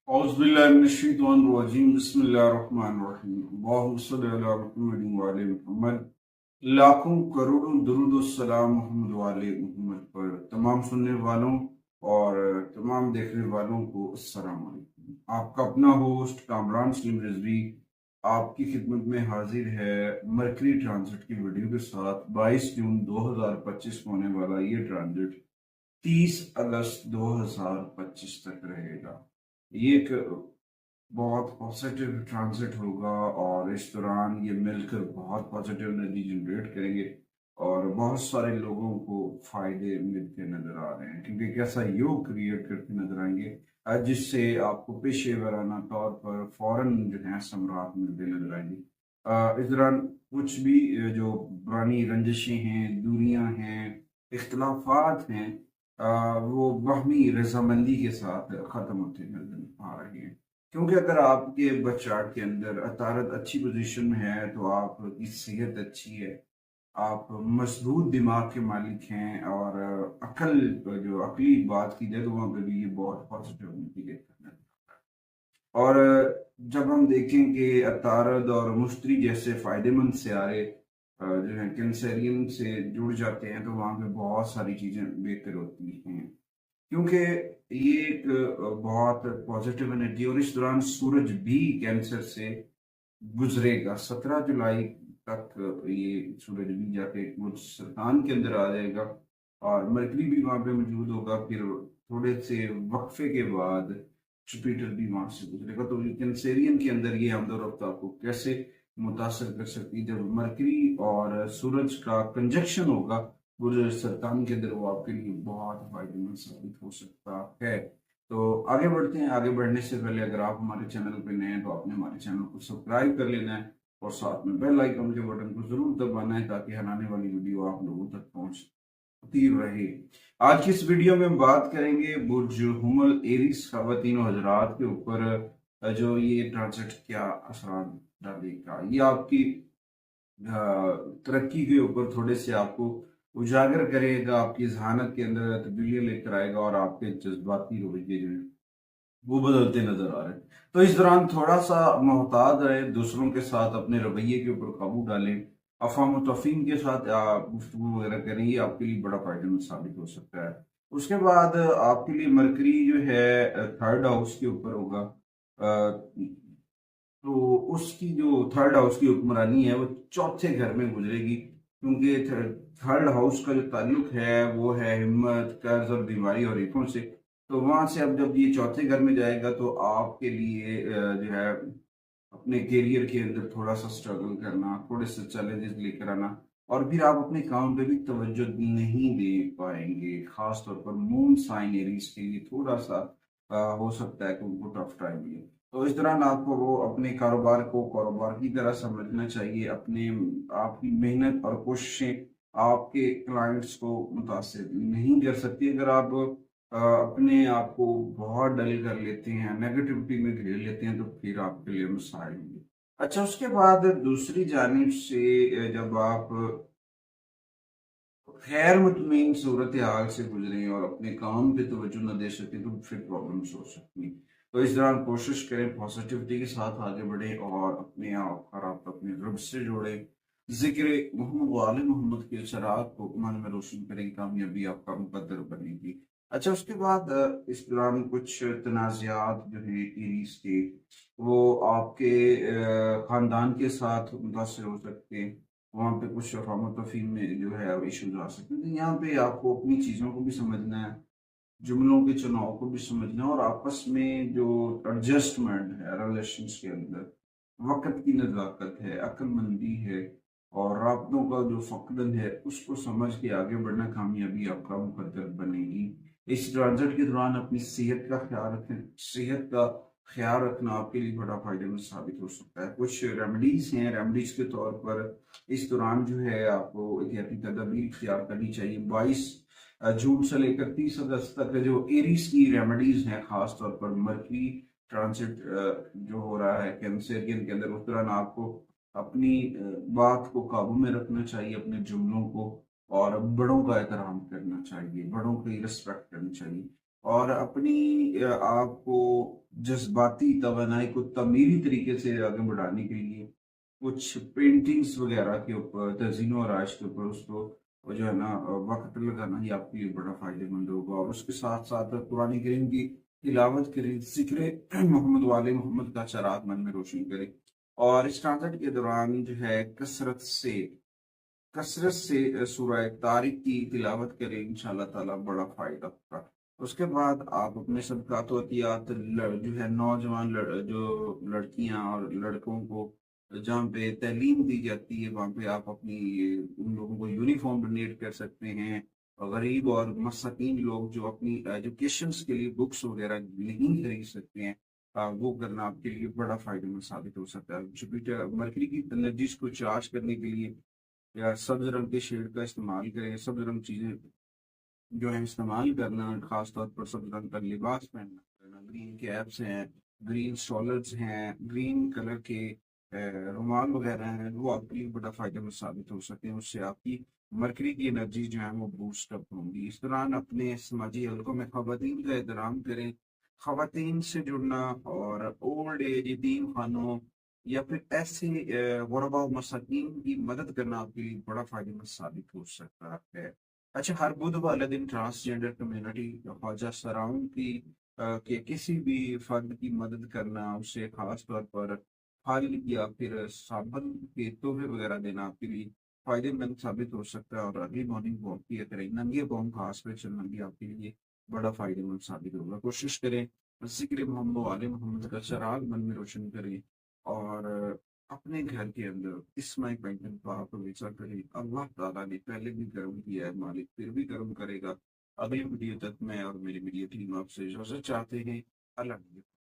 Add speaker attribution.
Speaker 1: औज़ुबिल्लाहिमिनश्शैतानिर्रजीम बिस्मिल्लाहिर्रहमानिर्रहीम अल्लाहुम्मा सल्लि अला मुहम्मदिन व आले मुहम्मद। लाखों करोड़ों दुरूद और सलाम मोहम्मद व आले मुहम्मद पर तमाम सुनने वालों और तमाम देखने वालों को अस्सलाम वालेकुम। आपका अपना होस्ट कामरान सलीम रिजवी आपकी खिदमत में हाजिर है मरकरी ट्रांजिट की वीडियो के साथ। 22 जून 2025 को होने वाला ये ट्रांजिट 30 अगस्त 2025 तक रहेगा। ये एक बहुत पॉजिटिव ट्रांजिट होगा और इस दौरान ये मिलकर बहुत पॉजिटिव एनर्जी जनरेट करेंगे और बहुत सारे लोगों को फायदे मिलते नजर आ रहे हैं, क्योंकि एक ऐसा योग क्रिएट करके नजर आएंगे जिससे आपको पेशेवराना तौर पर फौरन जो है समरात मिलते नजर आएंगे। इस दौरान कुछ भी जो पुरानी रंजिशें हैं, दूरियां हैं, इख्तलाफात हैं, वो बाहमी रजामंदी के साथ ख़त्म होते नजर आ रही हैं। क्योंकि अगर आपके बर्थ चार्ट के अंदर अतारत अच्छी पोजीशन में है तो आपकी सेहत अच्छी है, आप मजबूत दिमाग के मालिक हैं और अकल जो अकली बात की जाए तो वहाँ पे भी ये बहुत पॉजिटिव इंडिकेट करना है। और जब हम देखें कि अतारद और मुश्तरी जैसे फायदेमंद सियारे जो है कैंसरियन से जुड़ जाते हैं तो वहाँ पे बहुत सारी चीज़ें बेहतर होती हैं, क्योंकि ये एक बहुत पॉजिटिव एनर्जी। और इस दौरान सूरज भी कैंसर से गुजरेगा 17 जुलाई तक। ये सूरज भी जाके कुछ सरतान के अंदर आ जाएगा और मरकरी भी वहां पे मौजूद होगा। फिर थोड़े से वक्फे के बाद जुपिटर भी वहां से गुजरेगा। तो कैंसेरियन के अंदर ये आमदोरफ्त आपको कैसे मुतासर कर सकती है? जब मरकरी और सूरज का कंजक्शन होगा बुर्ज सरतान के अंदर, वो आपके लिए बहुत फायदेमंद साबित हो सकता है। तो आगे बढ़ते हैं। आगे बढ़ने से पहले अगर आप हमारे चैनल पे नए हैं तो आपने हमारे चैनल को सब्सक्राइब कर लेना है और साथ में बेल आइकन के बटन को जरूर दबाना है ताकि आने वाली वीडियो आप लोगों तक पहुंचती रहे। आज की इस वीडियो में हम बात करेंगे बुर्ज हुमल एरीज खवातीनों हजरात के ऊपर जो ये ट्रांजिट क्या असर डालेगा। ये आपकी तरक्की के ऊपर थोड़े से आपको उजागर करेगा, आपकी जहानत के अंदर तब्दीलियां लेकर आएगा और आपके जज्बाती रवैये जो है वो बदलते नजर आ रहे हैं। तो इस दौरान थोड़ा सा मोहतात रहे, दूसरों के साथ अपने रवैये के ऊपर काबू डालें, अफाम तफहीम के साथ गुफ्तगू वगैरह करें, ये आपके लिए बड़ा फायदेमंद साबित हो सकता है। उसके बाद आपके लिए मरकरी जो है थर्ड हाउस के ऊपर होगा। तो उसकी जो थर्ड हाउस की हुक्मरानी है वो चौथे घर में गुजरेगी, क्योंकि थर्ड हाउस का जो ताल्लुक है वो है हिम्मत, कर्ज और बीमारी और रिकों से। तो वहां से अब जब ये चौथे घर में जाएगा तो आपके लिए जो है अपने करियर के अंदर थोड़ा सा स्ट्रगल करना, थोड़े से चैलेंजेस लेकर आना और फिर आप अपने काम पे भी तवज्जो नहीं दे पाएंगे। खास तौर पर मून साइन एरीज के लिए थोड़ा सा हो सकता है कि उनको टफ टाइम भी है। तो इस दौरान आपको वो अपने कारोबार को कारोबार की तरह समझना चाहिए। अपने आपकी मेहनत और कोशिशें आपके क्लाइंट्स को मुतासिर नहीं कर सकती। अगर आप अपने आप को बहुत डल कर लेते हैं, नेगेटिविटी में घेर लेते हैं, तो फिर आपके लिए मसाइल होंगे। अच्छा, उसके बाद दूसरी जानिब से जब आप खैर मुतमईन सूरत हाल से गुजरें और अपने काम पे तवज्जो न दे सकें तो फिर प्रॉब्लम्स हो सकती हैं। तो इस दौरान कोशिश करें पॉजिटिविटी के साथ आगे बढ़ें और अपने आप और आप अपने रब से जोड़ें। जिक्र मोहम्मद वाले मोहम्मद के शराब को मन में रोशन करें, कामयाबी आपका मुकद्दर बनेगी। अच्छा, उसके बाद इस दौरान कुछ तनाज़ात जो हैं एरीज के, वो आपके ख़ानदान के साथ मुतासर हो सकते हैं। वहाँ पे कुछ अफ़ाम तफ़हीम में जो है इश्यूज आ सकते हैं। तो यहाँ पे आपको अपनी चीज़ों को भी समझना है, जुमलों के चुनाव को भी समझना है और आपस में जो एडजस्टमेंट है रिलेशंस के अंदर, वक़्त की नज़ाकत है, अक्लमंदी है और राबतों का जो फ़क़्दन है उसको समझ के आगे बढ़ना कामयाबी आपका मुकद्दर बनेगी। इस ट्रांजिट के दौरान अपनी सेहत का ख्याल रखें। सेहत का ख्याल रखना आपके लिए बड़ा फायदेमंद साबित हो सकता है। कुछ रेमेडीज हैं, रेमेडीज के तौर पर इस दौरान जो है आपको एहतियाती तदाबीर इख्तियार करनी चाहिए। 22 जून से लेकर 30 अगस्त तक जो एरीज की रेमेडीज हैं, खास तौर पर मरकरी ट्रांसिट जो हो रहा है कैंसरियन के अंदर, उस दौरान आपको अपनी बात को काबू में रखना चाहिए, अपने जुमलों को, और बड़ों का एहतराम करना चाहिए, बड़ों की रिस्पेक्ट करनी चाहिए। اور اپنی آپ کو جذباتی توانائی کو تعمیری طریقے سے آگے بڑھانے کے لیے کچھ پینٹنگز وغیرہ کے اوپر، تزئین و آرائش کے اوپر اس کو جو ہے نا وقت لگانا ہی آپ کے لیے بڑا فائدہ مند ہوگا، اور اس کے ساتھ ساتھ قرآن کریم کی تلاوت کریں، ذکر محمد والے محمد کا چراغ من میں روشن کریں، اور اس ٹرانزٹ کے دوران جو ہے کثرت سے سورہ طارق کی تلاوت کریں، انشاءاللہ تعالیٰ بڑا فائدہ ہوگا۔ اس کے بعد آپ اپنے صدقات و عطیات جو ہے نوجوان جو لڑکیاں اور لڑکوں کو جہاں پہ تعلیم دی جاتی ہے وہاں پہ آپ اپنی ان لوگوں کو یونیفارم ڈونیٹ کر سکتے ہیں، اور غریب اور مساکین لوگ جو اپنی ایجوکیشنز کے لیے بکس وغیرہ نہیں خرید سکتے ہیں، وہ کرنا آپ کے لیے بڑا فائدہ مند ثابت ہو سکتا ہے۔ جوپیٹر مرکری کی انرجیز کو چارج کرنے کے لیے یا سبز رنگ کے شیڈ کا استعمال کریں، سبز رنگ چیزیں جو ہے استعمال کرنا، خاص طور پر سبز رنگ کا لباس پہننا، گرین کیپس ہیں، گرین سٹالرز ہیں، گرین کلر کے رومال وغیرہ ہیں، وہ آپ کے لیے بڑا فائدہ مند ثابت ہو سکتے ہیں، اس سے آپ کی مرکری کی انرجی جو ہے وہ بوسٹ اپ ہوں گی۔ اس دوران اپنے سماجی حلقوں میں خواتین کا احترام کریں، خواتین سے جڑنا اور اولڈ ایج یتیم خانوں یا پھر ایسے غربا و مساکین کی مدد کرنا آپ کے لیے بڑا فائدہ مند ثابت ہو سکتا ہے۔ اچھا، ہر بدھ والے دن ٹرانسجینڈر کمیونٹی خواجہ سراؤں کی کہ کسی بھی فرد کی مدد کرنا، اسے خاص طور پر پھل یا پھر صابن کے تحفے وغیرہ دینا آپ کے لیے فائدے مند ثابت ہو سکتا ہے، اور ارلی مارننگ واک کیا کریں، ننگے پاؤں خاص پہ چلنا بھی آپ کے لیے بڑا فائدے مند ثابت ہوگا۔ کوشش کریں ذکر محمد والے محمد کا چراغ من میں روشن کریں، اور اپنے گھر کے اندر اسمائی پینٹنگ کو آپ ہمیشہ کریں۔ اللہ تعالیٰ نے پہلے بھی کرم کیا ہے، مالک پھر بھی کرم کرے گا۔ اگلی ویڈیو تک میں اور میری میڈیا ٹیم آپ سے اجازت چاہتے ہیں۔ اللہ حافظ۔